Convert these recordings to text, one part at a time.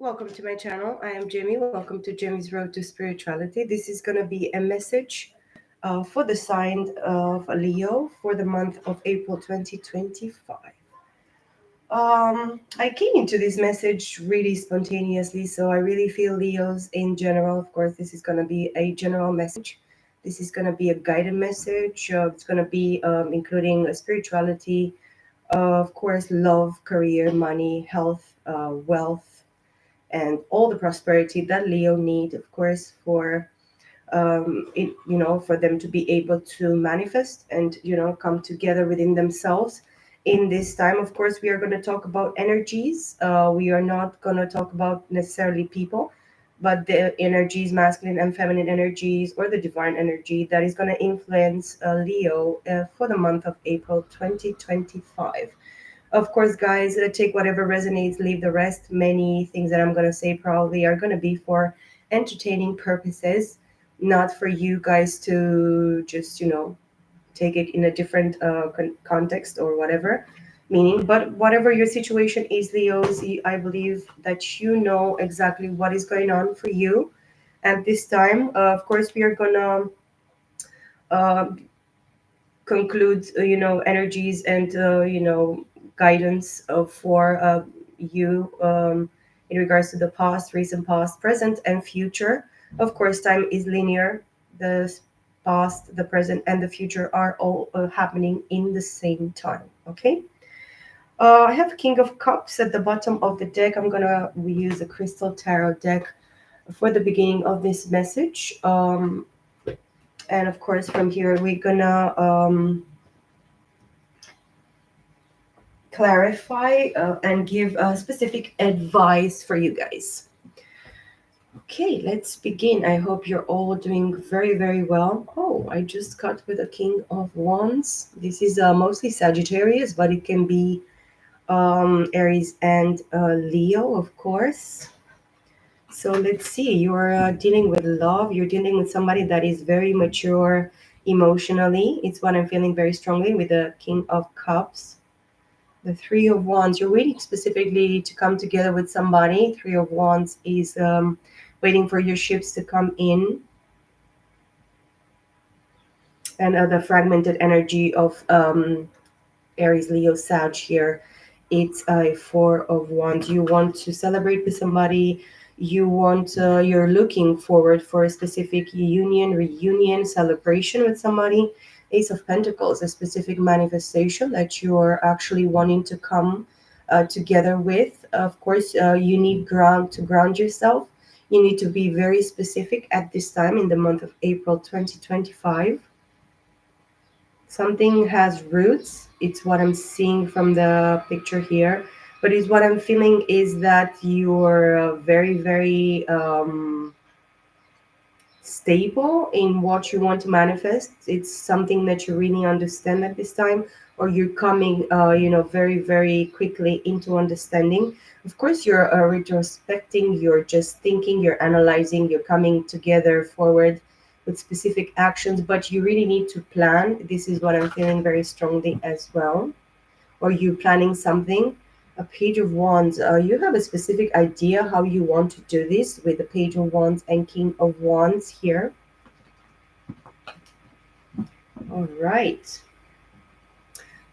Welcome to my channel. I am Jamie. Welcome to Jamie's Road to Spirituality. This is going to be a message for the sign of Leo for the month of April 2025. I came into this message really spontaneously, so I really feel Leos in general. Of course, this is going to be a general message. This is going to be a guided message. It's going to be including spirituality, of course, love, career, money, health, wealth, and all the prosperity that Leo need, of course, for for them to be able to manifest and come together within themselves in this time. Of course, we are going to talk about energies. We are not going to talk about necessarily people, but the energies, masculine and feminine energies, or the divine energy that is going to influence Leo for the month of April 2025. Of course, guys, take whatever resonates, leave the rest. Many things that I'm going to say probably are going to be for entertaining purposes, not for you guys to just, take it in a different context or whatever meaning. But whatever your situation is, Leos, I believe that you know exactly what is going on for you at this time. Of course, we are going to uh, conclude, energies and, guidance for you in regards to the past, recent past, present, and future. Of course, time is linear. The past, the present, and the future are all happening in the same time. Okay. I have King of Cups at the bottom of the deck. I'm gonna use a Crystal Tarot deck for the beginning of this message. And of course, from here we're gonna clarify and give specific advice for you guys. Okay, let's begin. I hope you're all doing very, very well. Oh, I just got with a King of Wands. This is mostly Sagittarius, but it can be Aries and Leo, of course. So let's see. You're dealing with love. You're dealing with somebody that is very mature emotionally. It's what I'm feeling very strongly with the King of Cups. The Three of Wands, you're waiting specifically to come together with somebody. Three of Wands is waiting for your ships to come in. And the fragmented energy of Aries, Leo, Sag here. It's a Four of Wands. You want to celebrate with somebody. You're looking forward for a specific union, reunion, celebration with somebody. Ace of Pentacles, a specific manifestation that you're actually wanting to come together with. Of course, you need ground to ground yourself. You need to be very specific at this time in the month of April 2025. Something has roots. It's what I'm seeing from the picture here. But is what I'm feeling is that you're very, very stable in what you want to manifest. It's something that you really understand at this time, or you're coming, very, very quickly into understanding. Of course, you're retrospecting, you're just thinking, you're analyzing, you're coming together forward with specific actions, but you really need to plan. This is what I'm feeling very strongly as well. Or you planning something. A Page of Wands, you have a specific idea how you want to do this with the Page of Wands and King of Wands here. All right.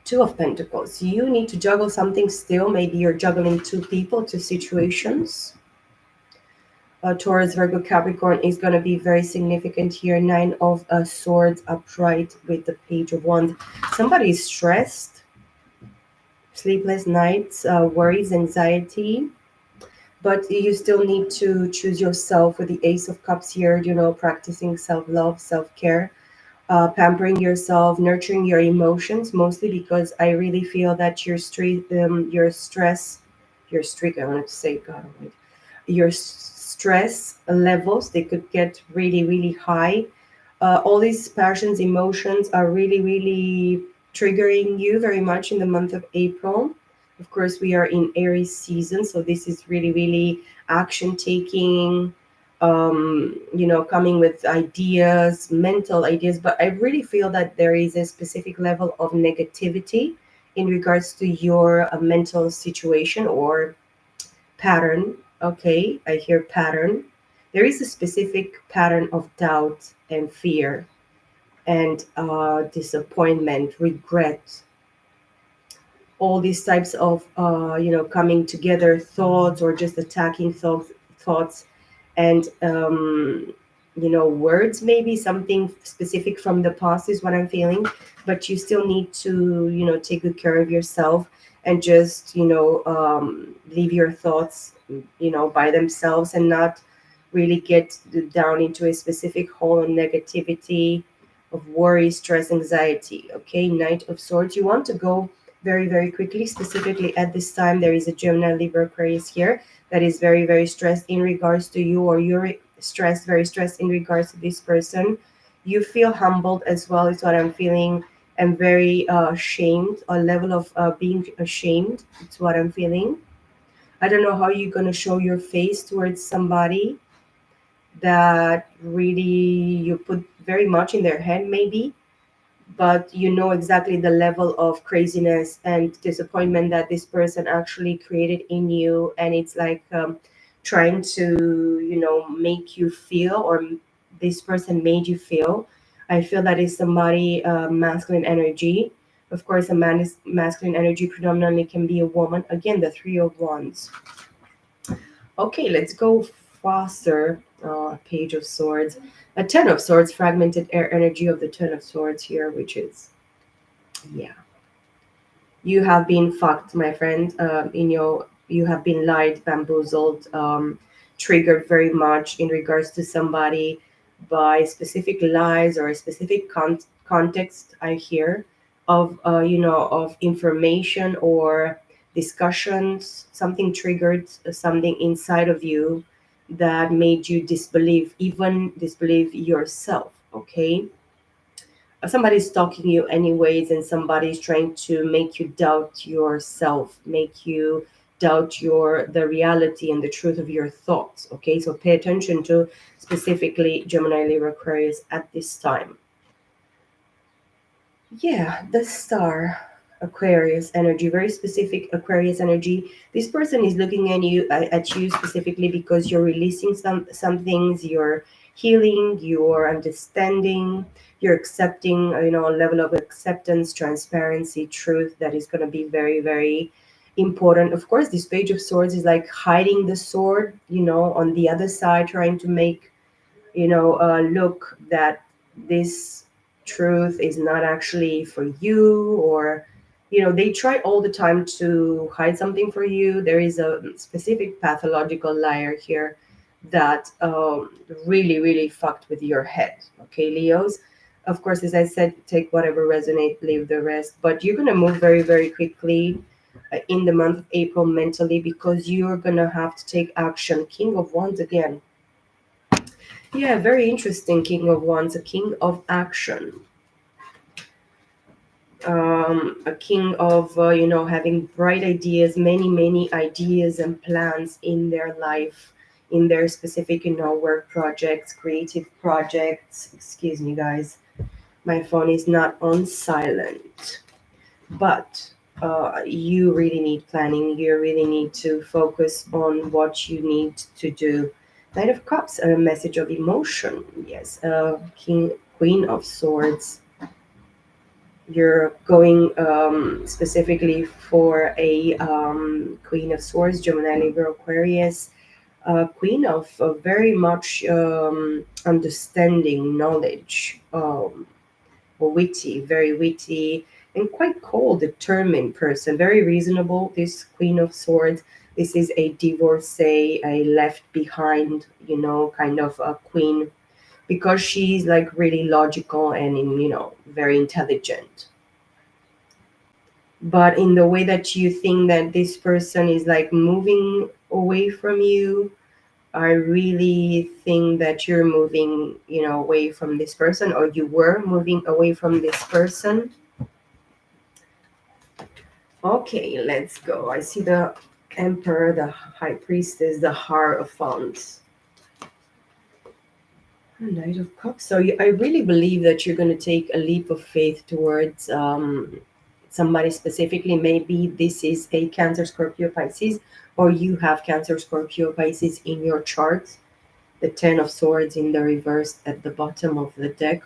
Two of Pentacles, you need to juggle something still. Maybe you're juggling two people, two situations. Taurus, Virgo, Capricorn is going to be very significant here. Nine of Swords upright with the Page of Wands. Somebody is stressed, sleepless nights, worries, anxiety. But you still need to choose yourself with the Ace of Cups here, practicing self-love, self-care, pampering yourself, nurturing your emotions, mostly because I really feel that your stress, your streak, I wanted to say, God, almighty, your stress levels, they could get really, really high. All these passions, emotions are really, really triggering you very much in the month of April. Of course, we are in Aries season, so this is really, really action taking, coming with ideas, mental ideas. But I really feel that there is a specific level of negativity in regards to your mental situation or pattern. Okay, I hear pattern. There is a specific pattern of doubt and fear and disappointment, regret, all these types of coming together thoughts or just attacking thoughts and words, maybe something specific from the past is what I'm feeling. But you still need to take good care of yourself and just leave your thoughts by themselves and not really get down into a specific hole of negativity, of worry, stress, anxiety. Okay, Knight of Swords, you want to go very, very quickly. Specifically at this time, there is a Gemini, Libra, Aquarius here that is very, very stressed in regards to you, or you're stressed, very stressed in regards to this person. You feel humbled as well, is what I'm feeling, and very ashamed, a level of being ashamed. It's what I'm feeling. I don't know how you're going to show your face towards somebody that really you put very much in their head, maybe, but you know exactly the level of craziness and disappointment that this person actually created in you, and it's like trying to make you feel, or this person made you feel. I feel that is somebody masculine energy. Of course, a man is masculine energy predominantly can be a woman. Again, the Three of Wands. Okay, let's go faster. Page of Swords. A Ten of Swords, fragmented air energy of the Ten of Swords here, which is, yeah. You have been fucked, my friend. You have been lied, bamboozled, triggered very much in regards to somebody by specific lies or a specific context. I hear of of information or discussions. Something triggered something inside of you that made you disbelieve, even disbelieve yourself. Okay, somebody's stalking you anyways, and somebody's trying to make you doubt yourself, make you doubt the reality and the truth of your thoughts. Okay, so pay attention to specifically Gemini, Libra, Aquarius at this time. Yeah, the Star, Aquarius energy, very specific Aquarius energy. This person is looking at you specifically because you're releasing some things, you're healing, you're understanding, you're accepting, a level of acceptance, transparency, truth that is going to be very, very important. Of course, this Page of Swords is like hiding the sword, on the other side, trying to make look that this truth is not actually for you, or they try all the time to hide something for you. There is a specific pathological liar here that really, really fucked with your head. Okay, Leos, of course, as I said, take whatever resonate, leave the rest, but you're going to move very, very quickly in the month of April mentally, because you're going to have to take action. King of Wands again. Yeah, very interesting. King of Wands, a king of action, a king of having bright ideas, many, many ideas and plans in their life, in their specific work projects, creative projects. Excuse me, guys, my phone is not on silent, but you really need planning. You really need to focus on what you need to do. Knight of Cups, a message of emotion. Yes, King, Queen of Swords. You're going specifically for a Queen of Swords, Gemini, Libra, Aquarius. Queen of very much understanding, knowledge. Witty, very witty, and quite cold, determined person. Very reasonable, this Queen of Swords. This is a divorcee, a left behind, kind of a queen, because she's like really logical and, very intelligent. But in the way that you think that this person is like moving away from you, I really think that you're moving, away from this person, or you were moving away from this person. Okay, let's go. I see the Emperor, the High Priestess, the Hierophant, Knight of Cups. So I really believe that you're going to take a leap of faith towards somebody specifically. Maybe this is a Cancer, Scorpio, Pisces, or you have Cancer, Scorpio, Pisces in your chart. The Ten of Swords in the reverse at the bottom of the deck.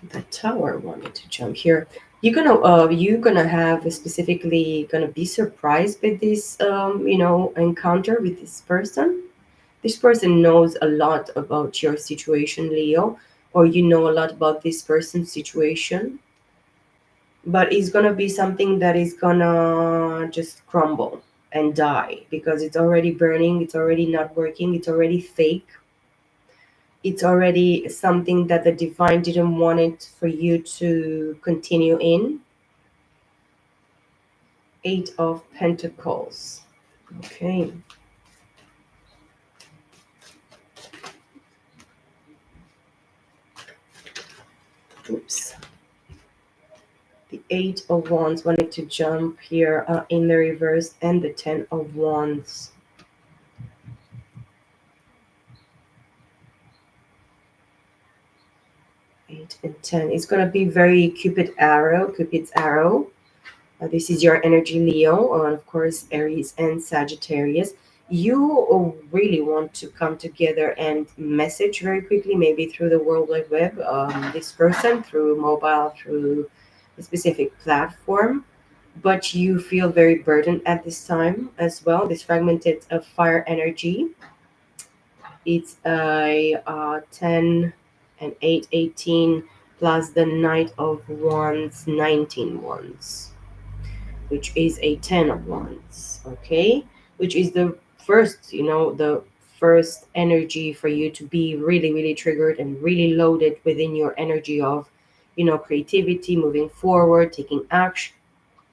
The Tower wanted to jump here. You're gonna have specifically gonna be surprised by this encounter with this person. This person knows a lot about your situation, Leo, or you know a lot about this person's situation, but it's gonna be something that is gonna just crumble and die because it's already burning, it's already not working, it's already fake, it's already something that the divine didn't want it for you to continue in. Eight of Pentacles. Okay. Oops. The Eight of Wands wanted to jump here in the reverse, and the Ten of Wands. Eight and 10. It's going to be very Cupid's arrow. This is your energy, Leo, and of course, Aries and Sagittarius. You really want to come together and message very quickly, maybe through the World Wide Web, this person, through mobile, through a specific platform. But you feel very burdened at this time as well. This fragmented fire energy. It's a 10 and 8, 18, plus the Knight of Wands, 19 wands, which is a 10 of wands, okay? Which is the first, the first energy for you to be really, really triggered and really loaded within your energy of, creativity, moving forward, taking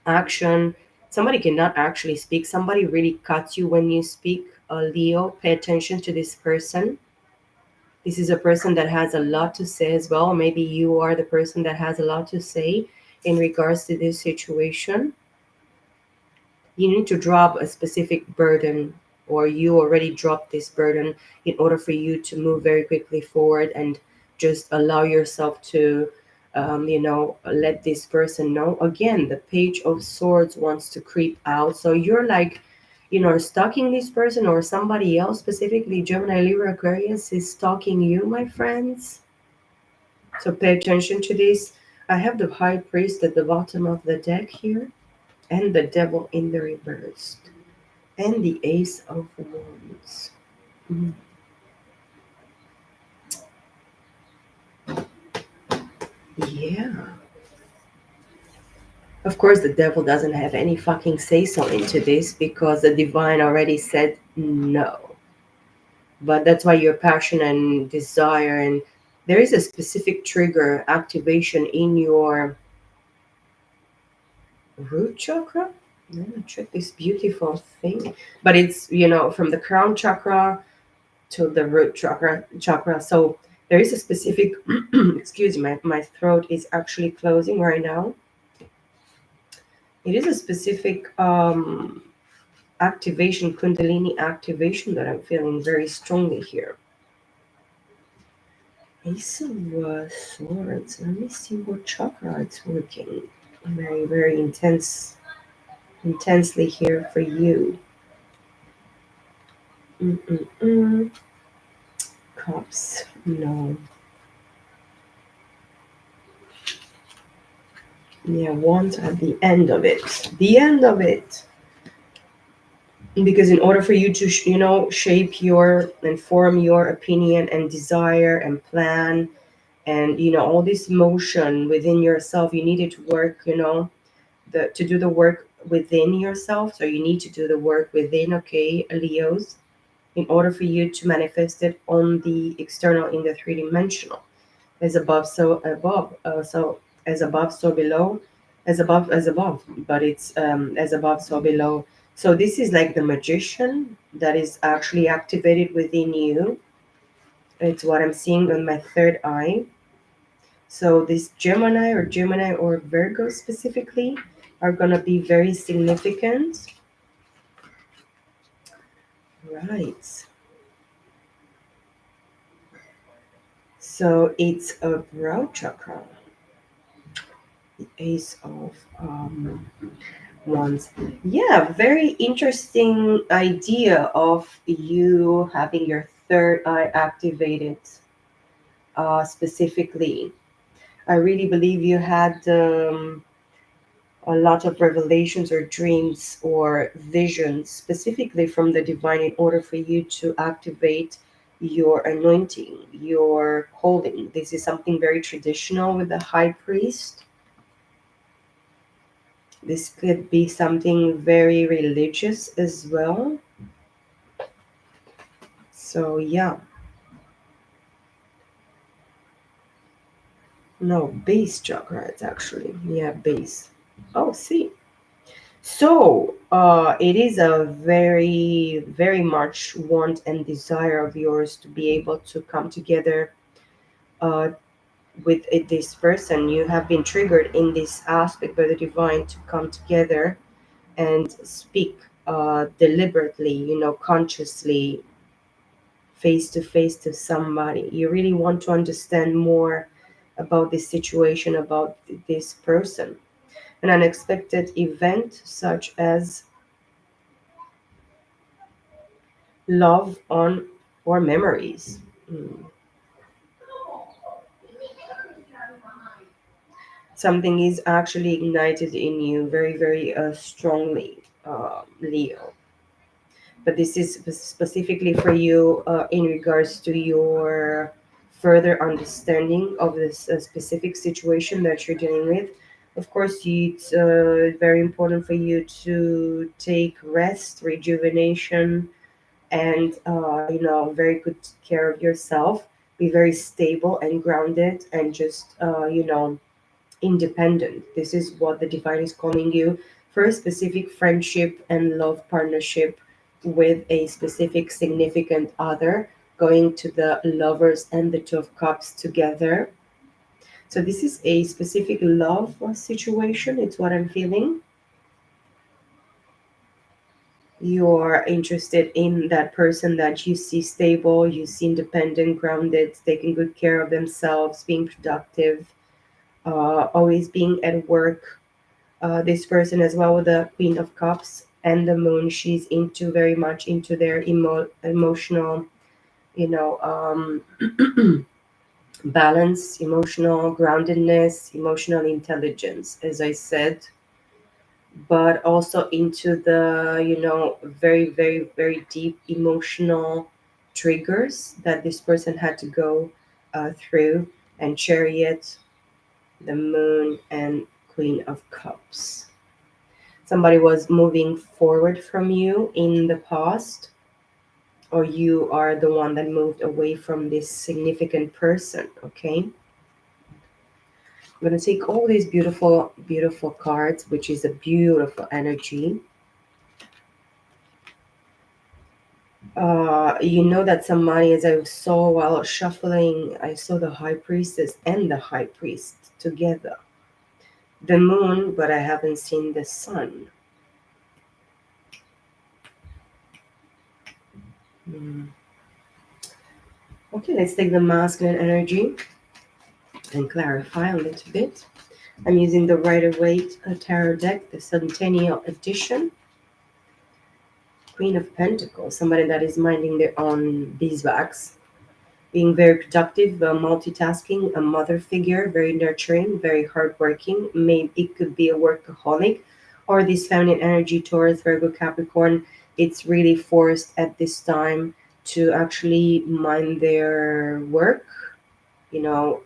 action. Somebody cannot actually speak. Somebody really cuts you when you speak. Leo, pay attention to this person. This is a person that has a lot to say as well. Maybe you are the person that has a lot to say in regards to this situation. You need to drop a specific burden, or you already dropped this burden in order for you to move very quickly forward and just allow yourself to let this person know. Again, the Page of Swords wants to creep out, so you're like, stalking this person, or somebody else, specifically Gemini, Libra, Aquarius, is stalking you, my friends. So pay attention to this. I have the High Priest at the bottom of the deck here, and the Devil in the reverse, and the Ace of Wands. Mm. Yeah. Of course, the devil doesn't have any fucking say so into this because the divine already said no. But that's why your passion and desire, and there is a specific trigger activation in your root chakra. I'm gonna check this beautiful thing, but it's from the crown chakra to the root chakra. So there is a specific excuse me, my throat is actually closing right now. It is a specific activation, kundalini activation, that I'm feeling very strongly here. Ace of Swords. Let me see what chakra it's working. Very, very intensely here for you. Mm-mm-mm. Cups. No. Yeah, wands at the end of it. The end of it. Because in order for you to, shape your and form your opinion and desire and plan, and all this motion within yourself, you needed to work, to do the work within yourself. So you need to do the work within, okay, Leos, in order for you to manifest it on the external, in the three-dimensional. As above, so above. So as above, so below. As above, but it's as above, so below. So this is like the magician that is actually activated within you. It's what I'm seeing on my third eye. So this Gemini or Virgo specifically are going to be very significant. Right. So it's a brow chakra. Ace of Wands. Yeah, very interesting idea of you having your third eye activated specifically. I really believe you had a lot of revelations or dreams or visions specifically from the divine in order for you to activate your anointing, your holding. This is something very traditional with the high priest. This could be something very religious as well. So, yeah, no, base chakra, it's actually, yeah, base. Oh, see. So, it is a very, very much want and desire of yours to be able to come together uh, with this person. You have been triggered in this aspect by the divine to come together and speak deliberately, consciously, face to somebody. You really want to understand more about this situation, about this person. An unexpected event such as love on or memories. Mm. Something is actually ignited in you very, very strongly, Leo. But this is specifically for you in regards to your further understanding of this specific situation that you're dealing with. Of course, it's very important for you to take rest, rejuvenation, and very good care of yourself. Be very stable and grounded, and just independent. This is what the divine is calling you for a specific friendship and love partnership with a specific significant other, going to the lovers and the two of cups together. So this is a specific love situation. It's what I'm feeling. You're interested in that person that you see stable, you see independent, grounded, taking good care of themselves, being productive, always being at work. This person as well with the Queen of Cups and the Moon, she's into very much into their emotional, you know, balance, emotional groundedness, emotional intelligence, as I said, but also into the very, very, very deep emotional triggers that this person had to go through, and Chariot, the Moon, and Queen of Cups. Somebody was moving forward from you in the past, or you are the one that moved away from this significant person. Okay, I'm going to take all these beautiful, beautiful cards, which is a beautiful energy. You know that somebody, as I saw while shuffling, I saw the high priestess and the high priest together. The moon, but I haven't seen the sun. Hmm. Okay, let's take the masculine energy and clarify a little bit. I'm using the Rider Waite Tarot deck, the Centennial Edition. Queen of Pentacles, somebody that is minding their own beeswax, being very productive, multitasking, a mother figure, very nurturing, very hardworking. Maybe it could be a workaholic, or this feminine energy, Taurus, Virgo, Capricorn. It's really forced at this time to actually mind their work, you know,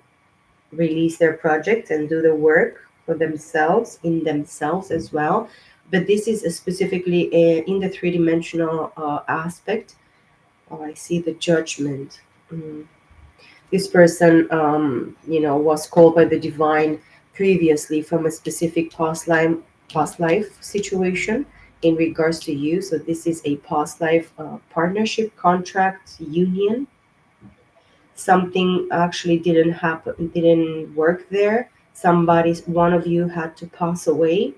release their project and do the work for themselves, in themselves as well. But this is specifically in the three-dimensional aspect. Oh, I see the judgment. Mm. This person, was called by the divine previously from a specific past life situation in regards to you. So this is a past life partnership, contract, union. Something actually didn't happen, didn't work there. One of you had to pass away.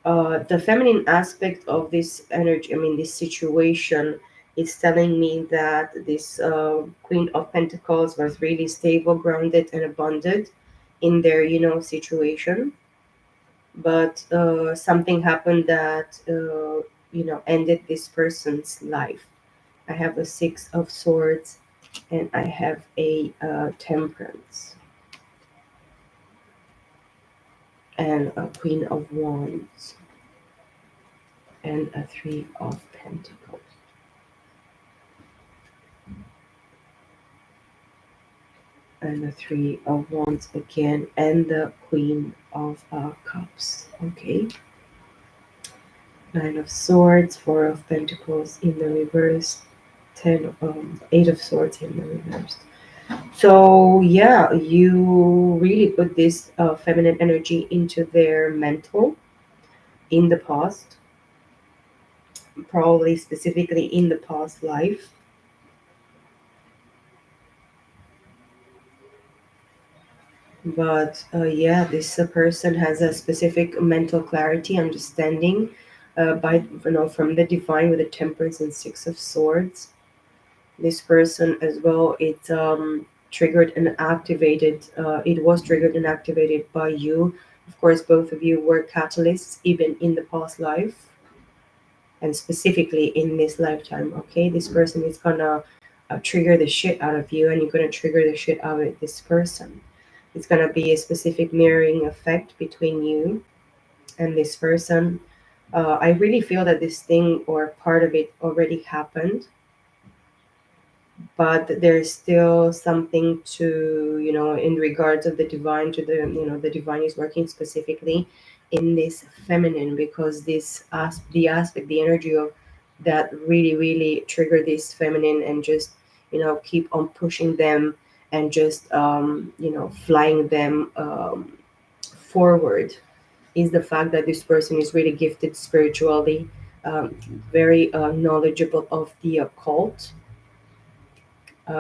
The feminine aspect of this energy, I mean, this situation, It's telling me that this Queen of Pentacles was really stable, grounded, and abundant in their, situation. But something happened that, ended this person's life. I have a Six of Swords, and I have a Temperance, and a Queen of Wands, and a Three of Pentacles, and the Three of Wands again, and the Queen of Cups. Okay. Nine of Swords, Four of Pentacles in the reverse, Eight of Swords in the reverse. So yeah, you really put this feminine energy into their mental in the past, probably specifically in the past life. But yeah, this person has a specific mental clarity, understanding, by from the divine with the Temperance and Six of Swords. This person as well, it triggered and activated. It was triggered and activated by you. Of course, both of you were catalysts, even in the past life, and specifically in this lifetime. Okay, this person is gonna trigger the shit out of you, and you're gonna trigger the shit out of this person. It's gonna be a specific mirroring effect between you and this person. I really feel that this thing or part of it already happened, but there's still something to, in regards of the divine, to the, the divine is working specifically in this feminine, because the aspect, the energy of that really really trigger this feminine, and just, keep on pushing them, and just, flying them forward, is the fact that this person is really gifted spiritually, um, very knowledgeable of the occult.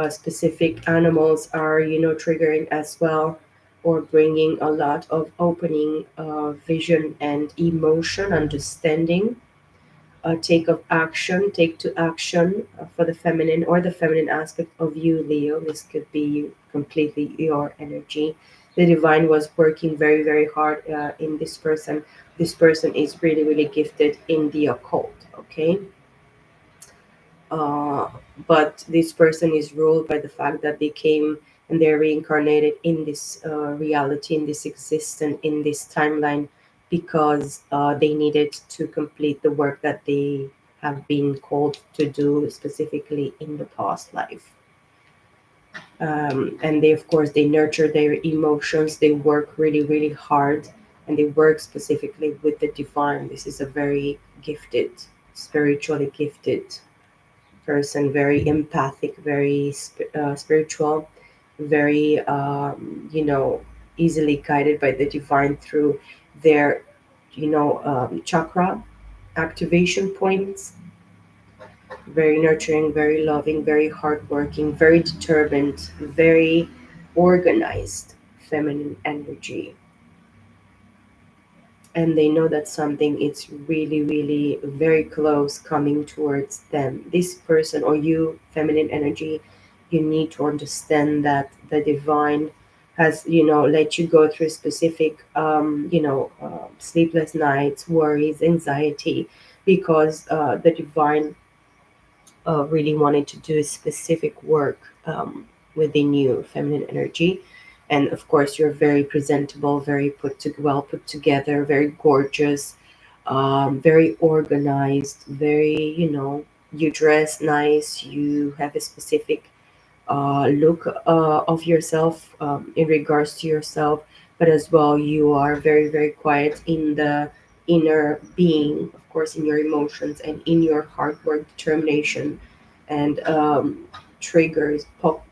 Specific animals are, triggering as well, or bringing a lot of opening, vision and emotion, understanding, take of action, take to action, for the feminine, or the feminine aspect of you, Leo. This could be completely your energy. The divine was working very very hard in this person. This person is really really gifted in the occult. Okay. uh, but this person is ruled by the fact that they came and they're reincarnated in this reality, in this existence, in this timeline, because they needed to complete the work that they have been called to do, specifically in the past life. And they, of course, they nurture their emotions, they work really really hard, and they work specifically with the divine. This is a very gifted, spiritually gifted person, very empathic, very spiritual, very, easily guided by the divine through their, chakra activation points. Very nurturing, very loving, very hardworking, very determined, very organized feminine energy. And they know that something is really really very close coming towards them. This person, or you, feminine energy, you need to understand that the divine has, let you go through specific, sleepless nights, worries, anxiety, because the divine really wanted to do specific work within you, feminine energy. And of course, you're very presentable, very well put together, very gorgeous, very organized, very, you dress nice, you have a specific look of yourself, in regards to yourself, but as well, you are very, very quiet in the inner being, of course, in your emotions and in your hard work, determination, and triggers,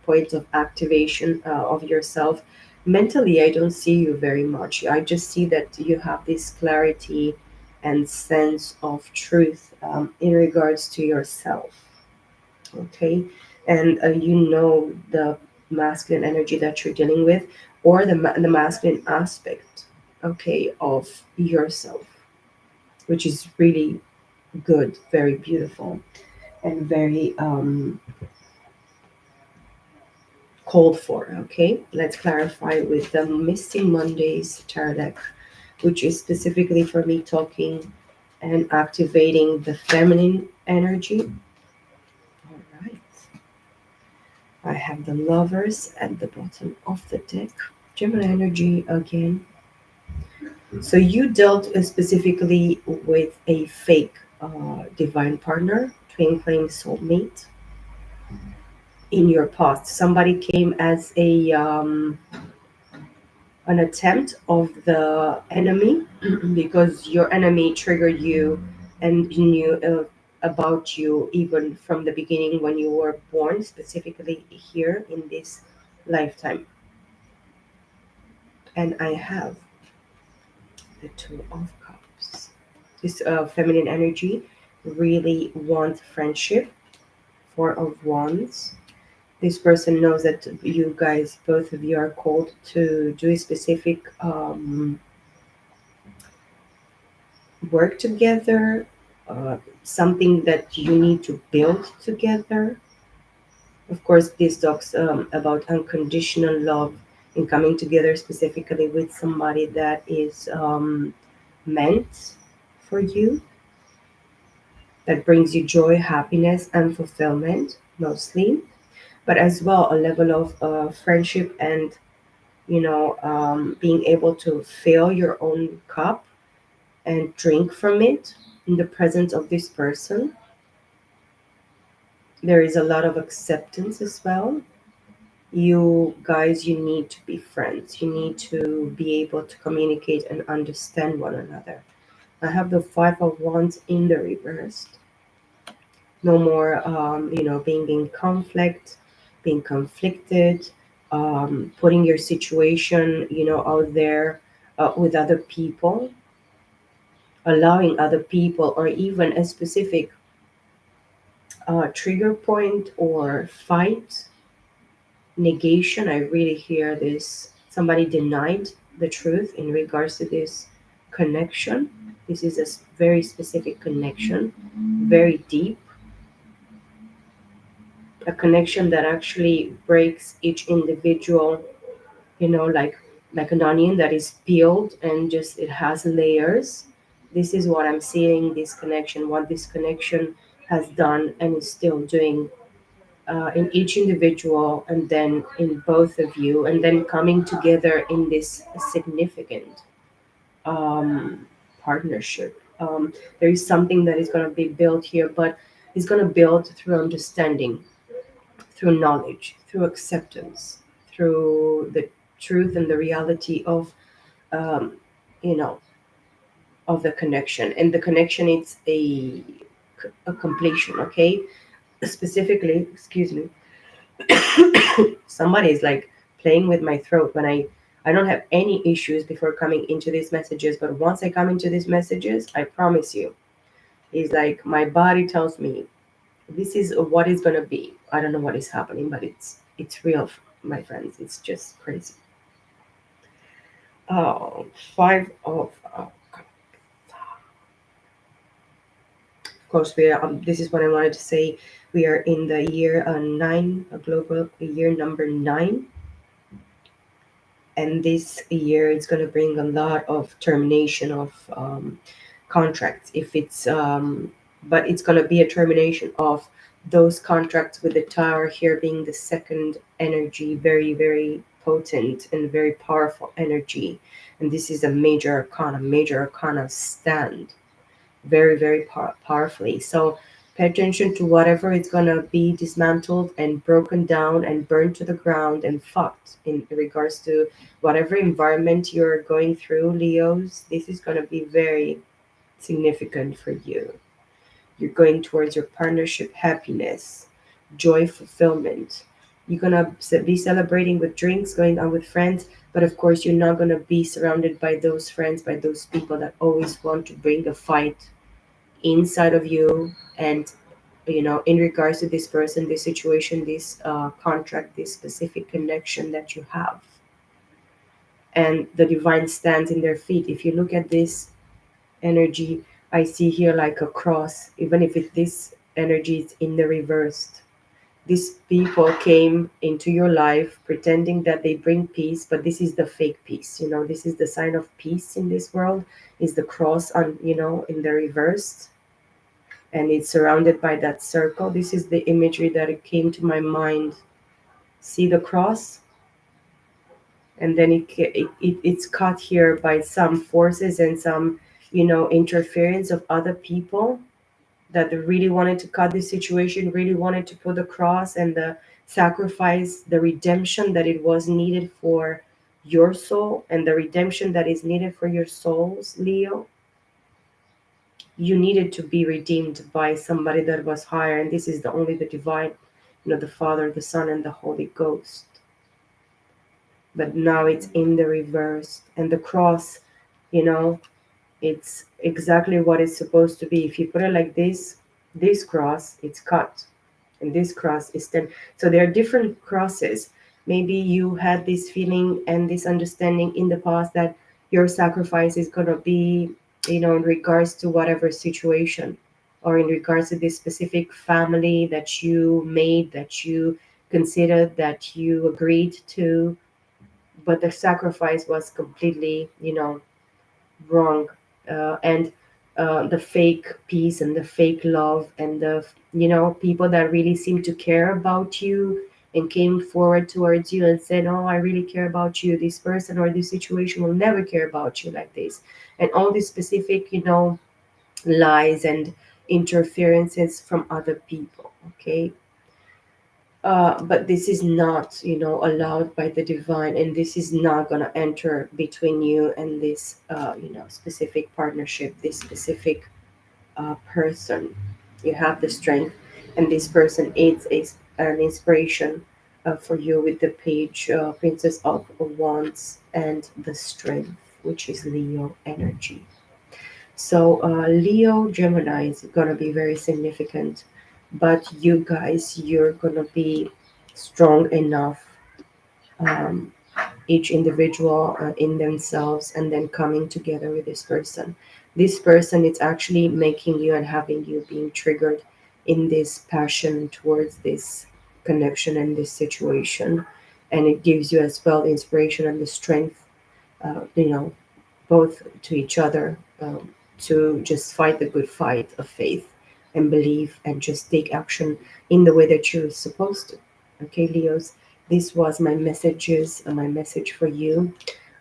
points of activation of yourself. Mentally, I don't see you very much. I just see that you have this clarity and sense of truth in regards to yourself. Okay. And the masculine energy that you're dealing with, or the masculine aspect, okay, of yourself, which is really good, very beautiful. and very called for. Okay, let's clarify with the Misty Mondays tarot deck, which is specifically for me talking and activating the feminine energy. All right, I have the lovers at the bottom of the deck. Gemini energy again. So you dealt specifically with a fake divine partner, twin flame soulmate in your past. Somebody came as a an attempt of the enemy because your enemy triggered you and knew about you even from the beginning when you were born, specifically here in this lifetime. And I have the Two of Cups. This feminine energy really wants friendship. Four of Wands. This person knows that you guys, both of you, are called to do a specific work together, something that you need to build together. Of course, this talks about unconditional love and coming together specifically with somebody that is meant for you, that brings you joy, happiness, and fulfillment mostly, but as well a level of friendship and being able to fill your own cup and drink from it in the presence of this person. There is a lot of acceptance as well. You guys, you need to be friends. You need to be able to communicate and understand one another. I have the Five of Wands in the reversed. No more, being in conflict, being conflicted, putting your situation, out there with other people, allowing other people, or even a specific trigger point or fight, negation. I really hear this. Somebody denied the truth in regards to this connection. This is a very specific connection, very deep, a connection that actually breaks each individual, like an onion that is peeled and just it has layers. This is what I'm seeing, this connection, what this connection has done and is still doing in each individual and then in both of you, and then coming together in this significant um, partnership. There is something that is going to be built here, but it's going to build through understanding, through knowledge, through acceptance, through the truth and the reality of, um, you know, of the connection. And the connection is a completion, okay? Specifically, excuse me, somebody is like playing with my throat when I don't have any issues before coming into these messages, but once I come into these messages, I promise you, it's like my body tells me this is what is going to be. I don't know what is happening, but it's real, my friends. It's just crazy. Oh, five of course we are. This is what I wanted to say. We are in the year nine, a global year number 9, and this year it's going to bring a lot of termination of contracts. If it's but it's going to be a termination of those contracts with the tower here being the second energy, very very potent and very powerful energy. And this is a major arcana stand very very powerfully. So pay attention to whatever is going to be dismantled and broken down and burned to the ground and fucked in regards to whatever environment you're going through, Leos. This is going to be very significant for you. You're going towards your partnership happiness, joy, fulfillment. You're going to be celebrating with drinks, going out with friends, but of course, you're not going to be surrounded by those friends, by those people that always want to bring a fight inside of you. And in regards to this person, this situation, this contract, this specific connection that you have, and the divine stands in their feet. If you look at this energy, I see here like a cross, even if it's this energies in the reversed. These people came into your life pretending that they bring peace, but this is the fake peace. This is the sign of peace in this world, is the cross on, in the reversed, and it's surrounded by that circle. This is the imagery that it came to my mind. See the cross, and then it's cut here by some forces and some, interference of other people that really wanted to cut this situation, really wanted to put the cross and the sacrifice, the redemption that it was needed for your soul, and the redemption that is needed for your souls, Leo. You needed to be redeemed by somebody that was higher, and this is the only the divine, the Father, the Son, and the Holy Ghost. But now it's in the reverse, and the cross, you know it's exactly what it's supposed to be. If you put it like this cross, it's cut, and this cross is then. So there are different crosses. Maybe you had this feeling and this understanding in the past that your sacrifice is going to be, in regards to whatever situation, or in regards to this specific family that you made, that you considered, that you agreed to, but the sacrifice was completely, wrong. And the fake peace and the fake love and the, people that really seem to care about you and came forward towards you and said, oh, I really care about you, this person or this situation will never care about you like this, and all these specific, lies and interferences from other people. Okay. But this is not, allowed by the divine, and this is not going to enter between you and this, specific partnership, this specific person. You have the strength, and this person is an inspiration for you with the page, Princess of Wands, and the strength, which is Leo energy. So Leo Gemini is gonna be very significant, but you guys, you're gonna be strong enough, um, each individual in themselves, and then coming together with this person. This person is actually making you and having you being triggered in this passion towards this connection and this situation, and it gives you as well the inspiration and the strength, you know, both to each other, to just fight the good fight of faith and believe and just take action in the way that you're supposed to. Okay, Leos, this was my messages, my message for you.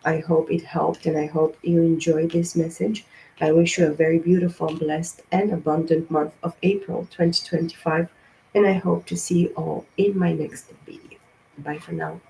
I hope it helped and I hope you enjoyed this message. I wish you a very beautiful, blessed, and abundant month of April 2025, and I hope to see you all in my next video. Bye for now.